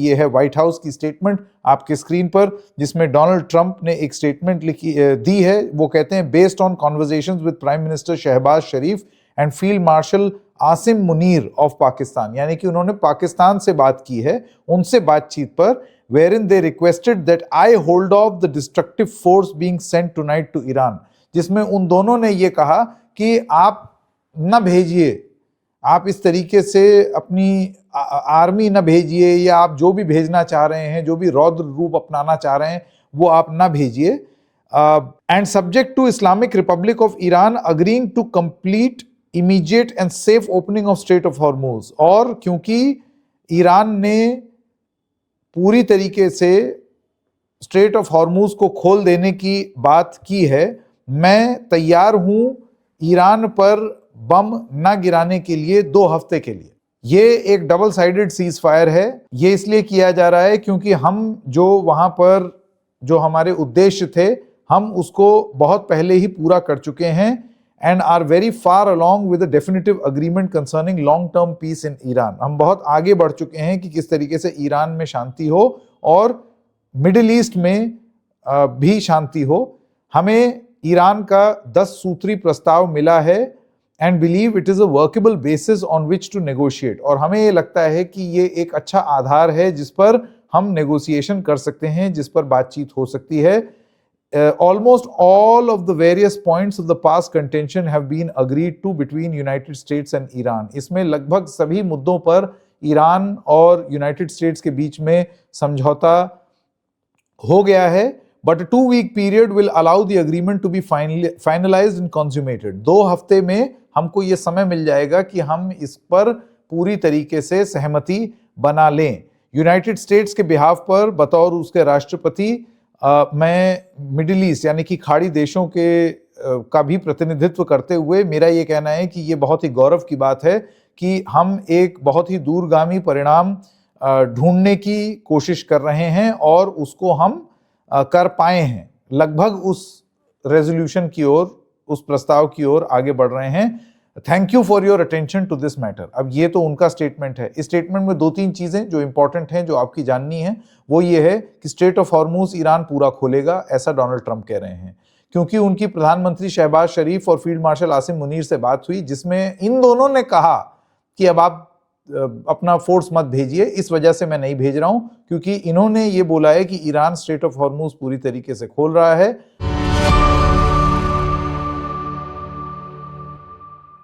ये है white house की स्टेटमेंट आपके स्क्रीन पर, जिसमें डोनाल्ड ट्रंप ने एक स्टेटमेंट दी है। वो कहते हैं, based on conversations with prime minister Shehbaz Sharif and field marshal Asim Munir of Pakistan, यानी कि उन्होंने पाकिस्तान से बात की है, उनसे बातचीत पर, wherein they requested that I hold off the destructive force being sent tonight to Iran, जिसमें उन दोनों ने ये कहा कि आप न भेजिए, आप इस तरीके से अपनी आर्मी न भेजिए, या आप जो भी भेजना चाह रहे हैं, जो भी रौद्र रूप अपनाना चाह रहे हैं, वो आप न भेजिए। And subject to Islamic Republic of Iran agreeing to complete immediate and safe opening of Strait of Hormuz, और क्योंकि ईरान ने पूरी तरीके से स्ट्रेट ऑफ हॉर्मुज को खोल देने की बात की है, मैं तैयार हूं ईरान पर बम न गिराने के लिए 2 हफ्ते के लिए। ये एक डबल साइडेड सीज फायर है। ये इसलिए किया जा रहा है क्योंकि हम जो वहां पर जो हमारे उद्देश्य थे, हम उसको बहुत पहले ही पूरा कर चुके हैं, and are very far along with a definitive agreement concerning long-term peace in Iran। हम बहुत आगे बढ़ चुके हैं कि किस तरीके से ईरान में शांति हो और मिडिल ईस्ट में भी शांति हो। हमें ईरान का 10 सूत्री प्रस्ताव मिला है and believe it is a workable basis on which to negotiate, और हमें ये लगता है कि ये एक अच्छा आधार है जिस पर हम नेगोशिएशन कर सकते हैं, जिस पर बातचीत हो सकती है। Almost all of the various points of the past contention have been agreed to between United States and Iran। इसमें लगभग सभी मुद्दों पर ईरान और यूनाइटेड स्टेट्स के बीच में समझौता हो गया है। But a 2-week period will allow the agreement to be finalized and consummated। 2 हफ्ते में हमको ये समय मिल जाएगा कि हम इस पर पूरी तरीके से सहमति बना लें। यूनाइटेड स्टेट्स के बिहाफ पर बतौर उसके राष्ट्रपति मैं मिडिल ईस्ट यानी कि खाड़ी देशों के का भी प्रतिनिधित्व करते हुए मेरा ये कहना है कि ये बहुत ही गौरव की बात है कि हम एक बहुत ही दूरगामी परिणाम ढूंढने की कोशिश कर रहे हैं और उसको हम कर पाए हैं। लगभग उस रेजोल्यूशन की ओर, उस प्रस्ताव की ओर आगे बढ़ रहे हैं। Thank you for your attention to this matter. अब ये तो उनका स्टेटमेंट है। इस स्टेटमेंट में 2-3 चीजें जो इंपॉर्टेंट हैं, जो आपकी जाननी है, वो ये है कि स्ट्रेट ऑफ हॉर्मुज ईरान पूरा खोलेगा, ऐसा डोनाल्ड ट्रंप कह रहे हैं, क्योंकि उनकी प्रधानमंत्री शहबाज शरीफ और फील्ड मार्शल आसिम मुनीर से बात हुई, जिसमें इन दोनों ने कहा कि अब आप अपना फोर्स मत भेजिए, इस वजह से मैं नहीं भेज रहा हूं, क्योंकि इन्होंने ये बोला है कि ईरान स्ट्रेट ऑफ हॉर्मुज पूरी तरीके से खोल रहा है।